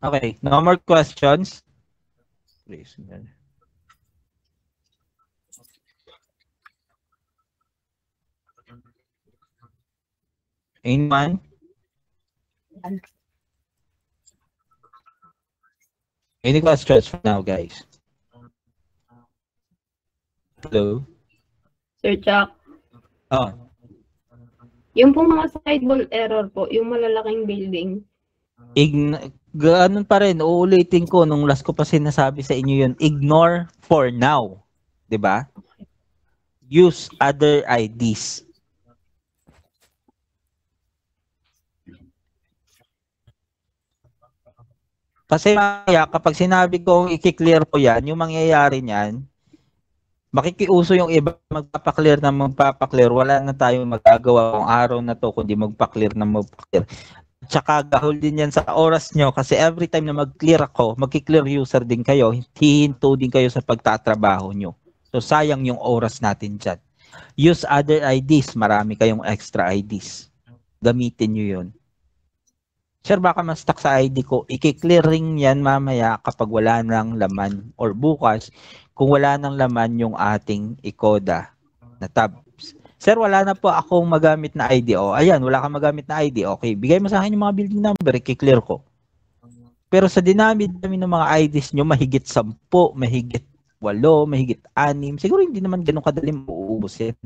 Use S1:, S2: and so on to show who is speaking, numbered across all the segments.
S1: Okay, no more questions? Please. Anyone? Any questions for now, guys? Hello?
S2: Sir Chuck,
S1: Oh,
S2: yung pong mga sidewall error po, yung malalaking building,
S1: ganun pa rin, uulitin ko nung last ko pa sinasabi sa inyo yun, ignore for now. 'Di ba? Use other IDs. Kasi mamaya, kapag sinabi kong i-clear ko yan, yung mangyayari niyan, makikiuso yung iba magpapaklear na magpapaklear. Wala na tayong magagawa kung araw na to kundi magpaklear na magpaklear. Tsaka gahol din yan sa oras nyo kasi every time na mag-clear ako, magki-clear user din kayo, hihinto din kayo sa pagtatrabaho nyo. So sayang yung oras natin dyan. Use other IDs. Marami kayong extra IDs. Gamitin nyo yun. Sir, baka ma-stuck sa ID ko. I-clearing yan mamaya kapag wala nang laman or bukas kung wala nang laman yung ating Ecoda na tabs. Sir, wala na po akong magamit na ID. O, ayan, wala kang magamit na ID. Okay, bigay mo sa akin yung mga building number, i-clear ko. Pero sa dinami ng mga IDs nyo, mahigit 10, mahigit 8, mahigit 6. Siguro hindi naman ganun kadali mauubos yan.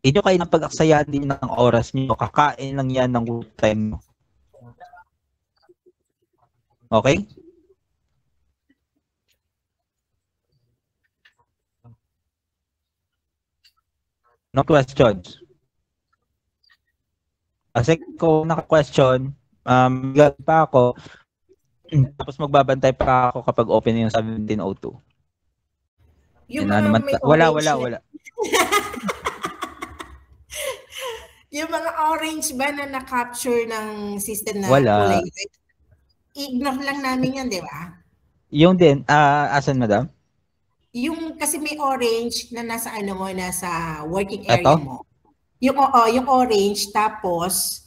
S1: Inyo kayo ng pag-aksayahan din ng oras nyo. Kakain lang yan ng good time mo. Okay? No questions? Kasi kung naka-question, pa ako, tapos magbabantay pa ako kapag open yung 1702.
S3: Yung mga naman, may
S1: wala.
S3: Yung mga orange ba na na-capture ng system na
S1: wala.
S3: kulay red? Ignore lang namin yan, di ba?
S1: Yung din, asan madam?
S3: Yung kasi may orange na nasa ano mo, nasa working area mo. Yung orange tapos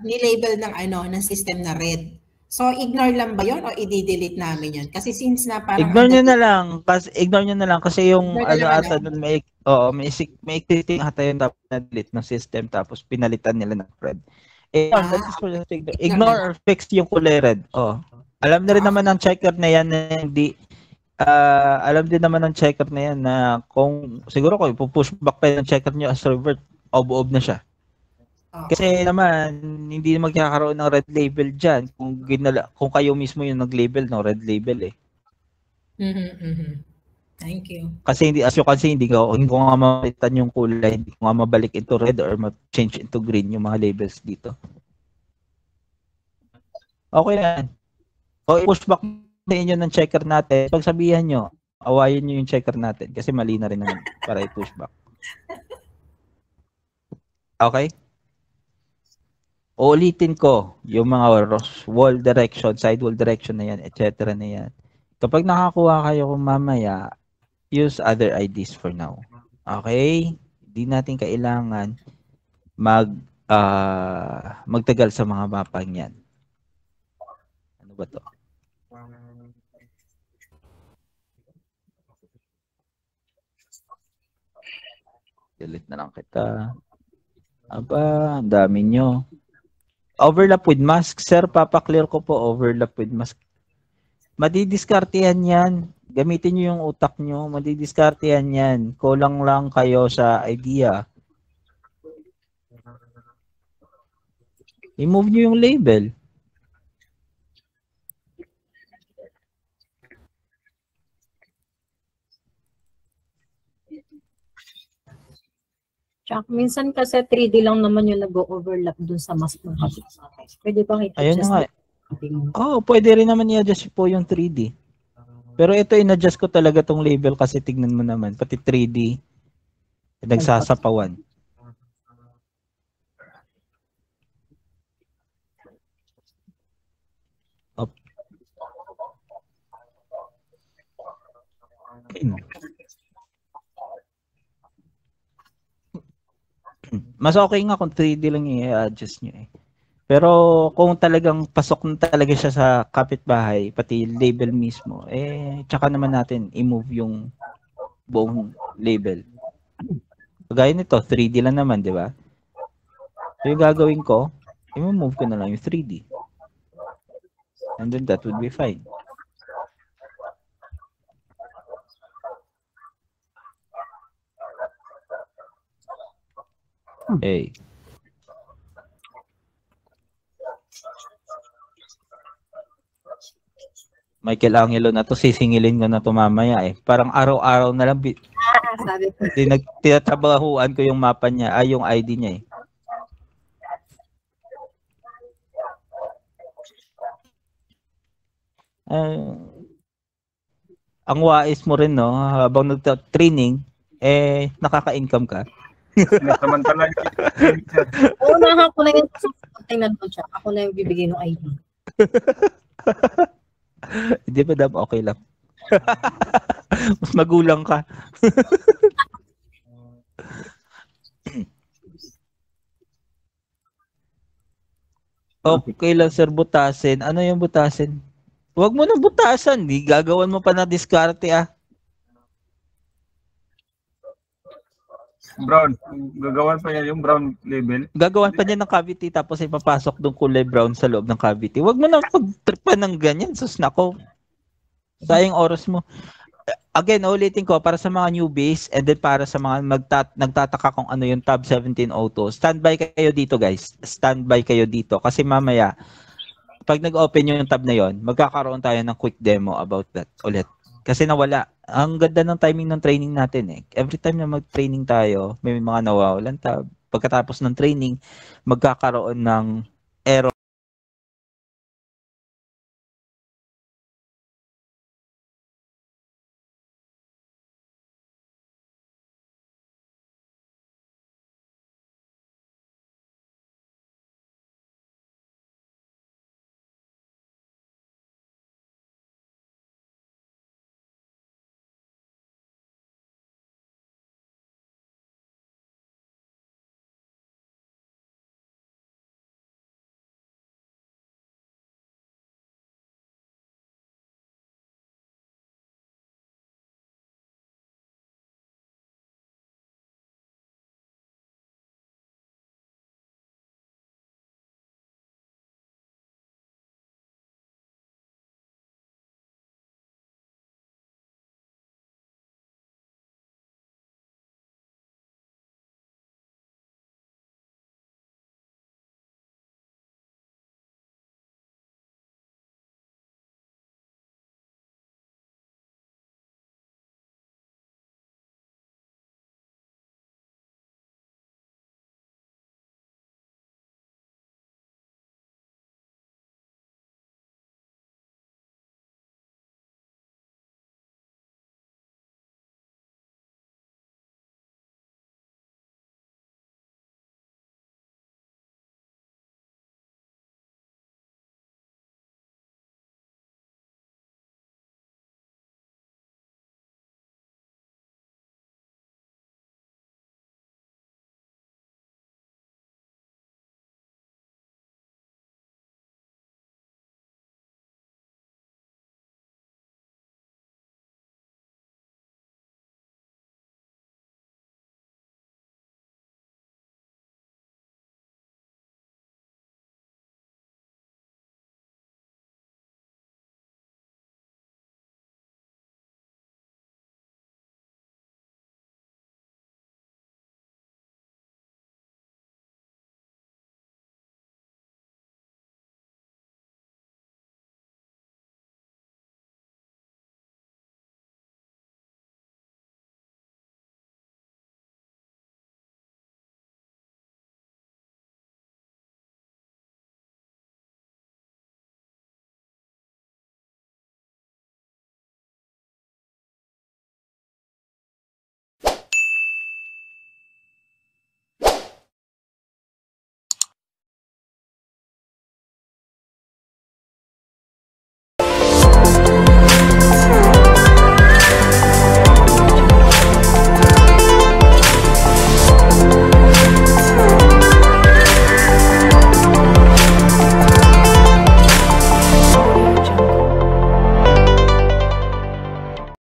S3: nilabel ng ng system na red. So ignore lang ba 'yon o i-delete namin 'yon? Kasi since na parang
S1: ignore nyo na lang kasi yung ata doon may existing ata yung dapat na delete ng system tapos pinalitan nila ng red. Ignore or fix yung kulay red. Alam na rin naman ng checker na yan na hindi alam din naman ng checker na yan na kung siguro kung ipupush back pa ng checker nyo as revert, ob na siya. Kasi naman, hindi magkakaroon ng red label dyan kung kayo mismo yung nag-label ng red label eh.
S3: Thank you.
S1: Kasi hindi ko nga mapalitan yung kulay, hindi ko nga mabalik into red or ma-change into green yung mga labels dito. Okay na. O i-push back na inyo ng checker natin, pagsabihan nyo, awayin nyo yung checker natin kasi mali na rin naman para i-push back. Okay? Uulitin ko yung mga wall direction, side wall direction na yan, etc. na yan. Kapag nakakuha kayo kung mamaya, use other IDs for now. Okay? Hindi natin kailangan magtagal sa mga mapang yan. Ano ba to? Delete na lang kita. Aba, ang dami nyo. Overlap with mask. Sir, papaklear ko po overlap with mask. Madidiskartehan yan. Gamitin nyo yung utak nyo. Madidiskartehan yan. Kulang lang kayo sa idea. I-move nyo yung label.
S4: Chuck, minsan kasi 3D lang naman yung nag-overlap dun sa mask ng habit. Pwede bang i-adjust?
S1: Ayun nga. Pwede rin naman i-adjust po yung 3D. Pero ito, in-adjust ko talaga tong label kasi tignan mo naman, pati 3D, nagsasapawan. Mas okay nga kung 3D lang i-adjust nyo eh. Pero kung talagang pasok na talaga siya sa kapitbahay, pati label mismo, tsaka naman natin i-move yung buong label. Gaya nito, 3D lang naman, di ba? So yung gagawin ko, i-move ko na lang yung 3D. And then that would be fine. Okay. Michael Angelo na to, sisingilin ko na to mamaya eh. Parang araw-araw na lang
S4: Sabi ko.
S1: tinatrabahuan ko yung mapa niya, yung ID niya eh. Ang wais mo rin no, habang nagta-training, nakaka-income ka.
S5: Samantala
S4: Unahan ko na yun. Tingnan ko siya. Ako na yung bibigay ng ID.
S1: Hindi ba dam okay lang? Mas magulang ka. Okay lang sir, butasin. Ano yung butasin? Huwag mo nang butasan. Di gagawan mo pa na diskarte ah.
S5: brown. Gagawan pa niya yung brown label.
S1: Gagawan pa niya ng cavity tapos ipapasok doon kulay brown sa loob ng cavity. Huwag mo nang pagtripan ng ganyan. Sus nako. Sayang oras mo. Again, ulitin ko, para sa mga newbies and then para sa mga nagtataka kung ano yung Tab 17 Auto, standby kayo dito guys. Standby kayo dito kasi mamaya, pag nag-open yung tab na yon, magkakaroon tayo ng quick demo about that ulit. Kasi nawala. Ang ganda ng timing ng training natin eh. Every time na mag-training tayo, may mga nawawalan tab. Pagkatapos ng training, magkakaroon ng error.